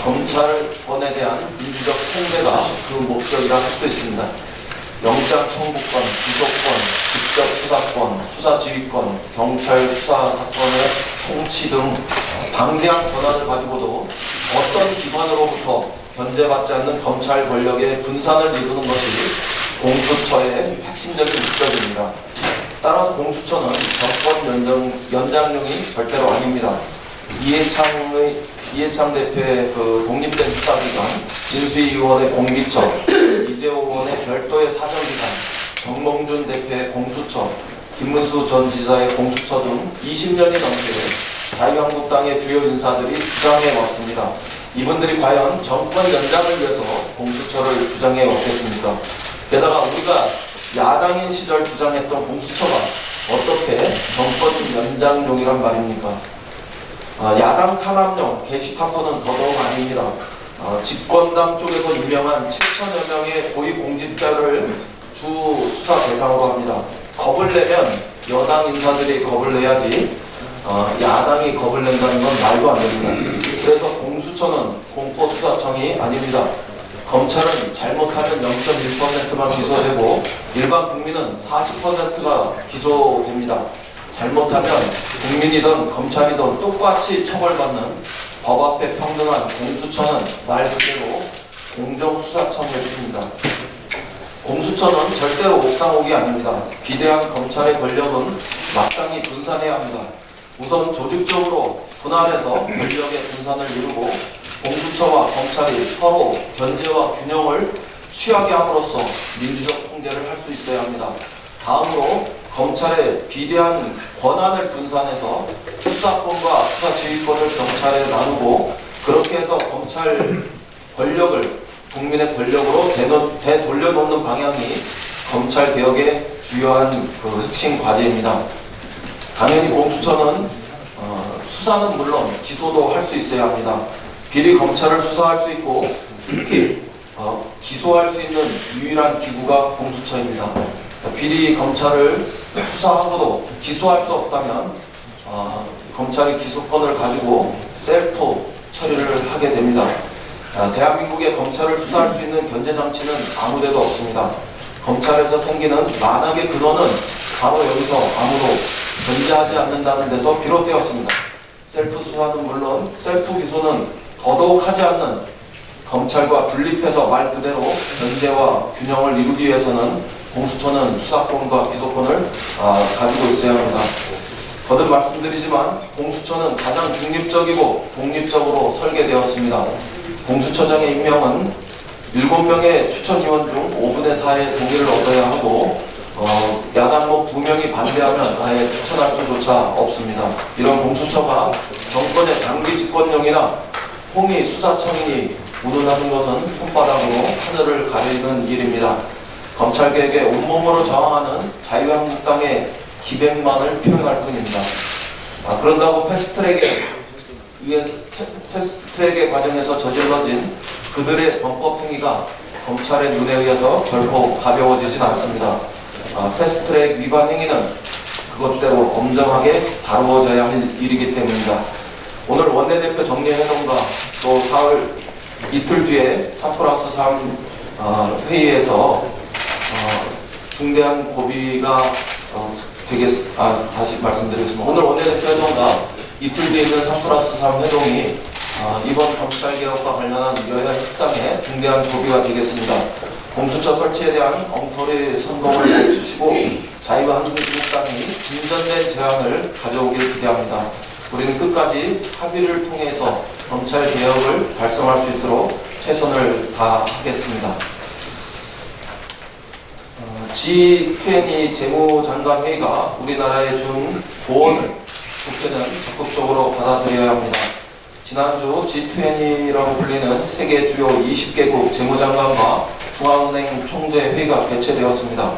검찰권에 대한 민주적 통제가 그 목적이라 할 수 있습니다. 영장 청구권, 기소권, 직접 수사권, 수사지휘권, 경찰 수사 사건의 송치 등 방대한 권한을 가지고도 어떤 기관으로부터 견제받지 않는 검찰 권력의 분산을 이루는 것이 공수처의 핵심적인 목적입니다. 따라서 공수처는 정권 연장용이 절대로 아닙니다. 이해창 대표의 독립된 수사기관, 진수위원의 공기처, 이재호 의원의 별도의 사정기관, 정몽준 대표의 공수처, 김문수 전 지사의 공수처 등 20년이 넘게 자유한국당의 주요 인사들이 주장해 왔습니다. 이분들이 과연 정권 연장을 위해서 공수처를 주장해 왔겠습니까? 게다가 우리가 야당인 시절 주장했던 공수처가 어떻게 정권 연장용이란 말입니까? 야당 탄압용, 게시판포는 더더욱 아닙니다. 집권당 쪽에서 임명한 7천여 명의 고위공직자를 주 수사 대상으로 합니다. 겁을 내면 여당 인사들이 겁을 내야지 야당이 겁을 낸다는 건 말도 안 됩니다. 그래서 공수처는 공포수사청이 아닙니다. 검찰은 잘못하면 0.1%만 기소되고 일반 국민은 40%가 기소됩니다. 잘못하면 국민이든 검찰이든 똑같이 처벌받는 법 앞에 평등한 공수처는 말 그대로 공정수사청일 뿐입니다. 공수처는 절대로 옥상옥이 아닙니다. 비대한 검찰의 권력은 마땅히 분산해야 합니다. 우선 조직적으로 분할해서 권력의 분산을 이루고 공수처와 검찰이 서로 견제와 균형을 취하게 함으로써 민주적 통제를 할 수 있어야 합니다. 다음으로 검찰의 비대한 권한을 분산해서 수사권과 수사지휘권을 경찰에 나누고 그렇게 해서 검찰 권력을 국민의 권력으로 되돌려놓는 방향이 검찰개혁의 주요한 핵심 과제입니다. 당연히 공수처는 수사는 물론 기소도 할 수 있어야 합니다. 비리 검찰을 수사할 수 있고 특히 기소할 수 있는 유일한 기구가 공수처입니다. 비리 검찰을 수사하고도 기소할 수 없다면 검찰이 기소권을 가지고 셀프 처리를 하게 됩니다. 대한민국의 검찰을 수사할 수 있는 견제장치는 아무데도 없습니다. 검찰에서 생기는 만악의 근원은 바로 여기서 아무도 견제하지 않는다는 데서 비롯되었습니다. 셀프 수사는 물론 셀프 기소는 더더욱 하지 않는 검찰과 분립해서 말 그대로 견제와 균형을 이루기 위해서는 공수처는 수사권과 기소권을 가지고 있어야 합니다. 거듭 말씀드리지만 공수처는 가장 중립적이고 독립적으로 설계되었습니다. 공수처장의 임명은 7명의 추천위원 중 5분의 4의 동의를 얻어야 하고 야당 2명이 반대하면 아예 추천할 수조차 없습니다. 이런 공수처가 정권의 장기 집권용이나 홍의 수사청이니 운운하는 것은 손바닥으로 하늘을 가리는 일입니다. 검찰개혁에 온몸으로 저항하는 자유한국당의 기백만을 표현할 뿐입니다. 그런다고 패스트트랙의 과정에서 저질러진 그들의 범법행위가 검찰의 눈에 의해서 결코 가벼워지진 않습니다. 패스트트랙 위반 행위는 그것대로 엄정하게 다루어져야 할 일이기 때문입니다. 오늘 원내대표 정리회동과 또 사흘 이틀 뒤에 3+3 회의에서 중대한 고비가 다시 말씀드리겠습니다. 오늘 원내대표 회동과 이틀 뒤에 있는 3+3 회동이 이번 검찰개혁과 관련한 여야 협상에 중대한 고비가 되겠습니다. 공수처 설치에 대한 엉터리 선동을 멈추시고 자유한국당이 진전된 제안을 가져오길 기대합니다. 우리는 끝까지 합의를 통해서 검찰개혁을 달성할 수 있도록 최선을 다하겠습니다. G20 재무장관 회의가 우리나라의 준 고언을 국회는 적극적으로 받아들여야 합니다. 지난주 G20라고 불리는 세계 주요 20개국 재무장관과 중앙은행 총재 회의가 개최되었습니다.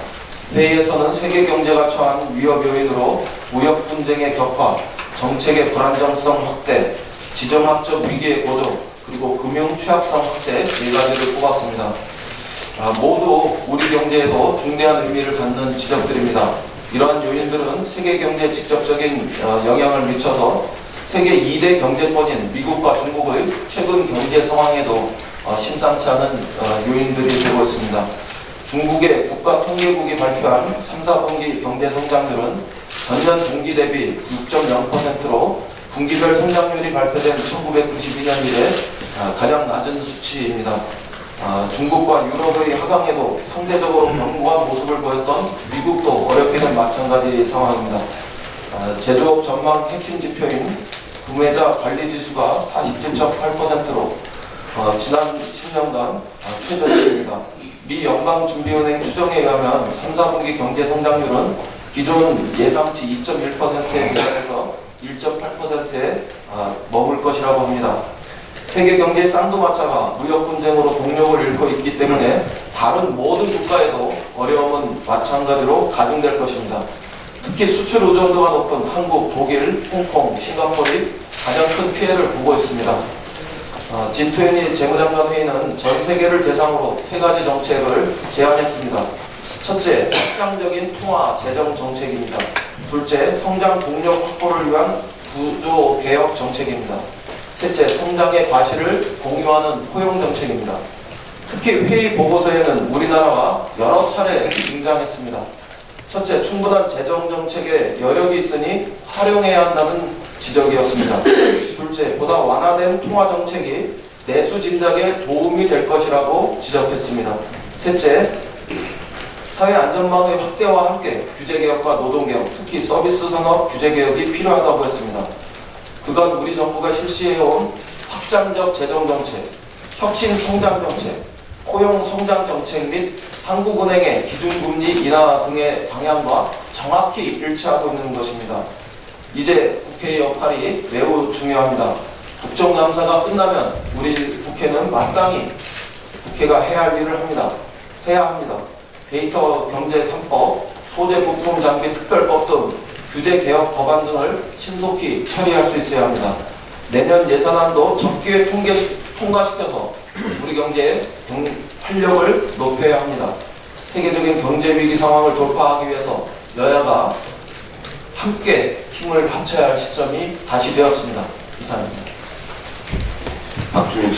회의에서는 세계 경제가 처한 위협 요인으로 무역 분쟁의 격화, 정책의 불안정성 확대, 지정학적 위기의 고조, 그리고 금융 취약성 확대 4가지를 꼽았습니다. 모두 우리 경제에도 중대한 의미를 갖는 지적들입니다. 이러한 요인들은 세계 경제에 직접적인 영향을 미쳐서 세계 2대 경제권인 미국과 중국의 최근 경제 상황에도 심상치 않은 요인들이 되고 있습니다. 중국의 국가통계국이 발표한 3, 4분기 경제 성장률은 전년 동기 대비 6.0%로 분기별 성장률이 발표된 1992년 이래 가장 낮은 수치입니다. 중국과 유럽의 하강에도 상대적으로 견고한 모습을 보였던 미국도 어렵게는 마찬가지 상황입니다. 제조업 전망 핵심 지표인 구매자 관리 지수가 47.8%로 지난 10년간 최저치입니다. 미 연방준비은행 추정에 의하면 3, 4분기 경제 성장률은 기존 예상치 2.1%에 미달해서 1.8%에 머물 것이라고 합니다. 세계 경제의 쌍두마차가 무역 분쟁으로 동력을 잃고 있기 때문에 다른 모든 국가에도 어려움은 마찬가지로 가중될 것입니다. 특히 수출 의존도가 높은 한국, 독일, 홍콩, 싱가포르이 가장 큰 피해를 보고 있습니다. G20 재무장관 회의는 전 세계를 대상으로 3가지 정책을 제안했습니다. 첫째, 확장적인 통화 재정 정책입니다. 둘째, 성장 동력 확보를 위한 구조 개혁 정책입니다. 셋째, 성장의 과실을 공유하는 포용 정책입니다. 특히 회의 보고서에는 우리나라와 여러 차례 등장했습니다. 첫째, 충분한 재정 정책에 여력이 있으니 활용해야 한다는 지적이었습니다. 둘째, 보다 완화된 통화 정책이 내수 진작에 도움이 될 것이라고 지적했습니다. 셋째, 사회 안전망의 확대와 함께 규제개혁과 노동개혁, 특히 서비스 산업 규제개혁이 필요하다고 했습니다. 그간 우리 정부가 실시해온 확장적 재정정책, 혁신 성장정책, 포용 성장정책 및 한국은행의 기준금리 인하 등의 방향과 정확히 일치하고 있는 것입니다. 이제 국회의 역할이 매우 중요합니다. 국정감사가 끝나면 우리 국회는 마땅히 국회가 해야 할 일을 해야 합니다. 데이터 경제 3법, 소재 부품 장비 특별법 등 규제 개혁 법안 등을 신속히 처리할 수 있어야 합니다. 내년 예산안도 적기에 통과시켜서 우리 경제의 활력을 높여야 합니다. 세계적인 경제 위기 상황을 돌파하기 위해서 여야가 함께 힘을 합쳐야 할 시점이 다시 되었습니다. 이상입니다. 박주민 씨.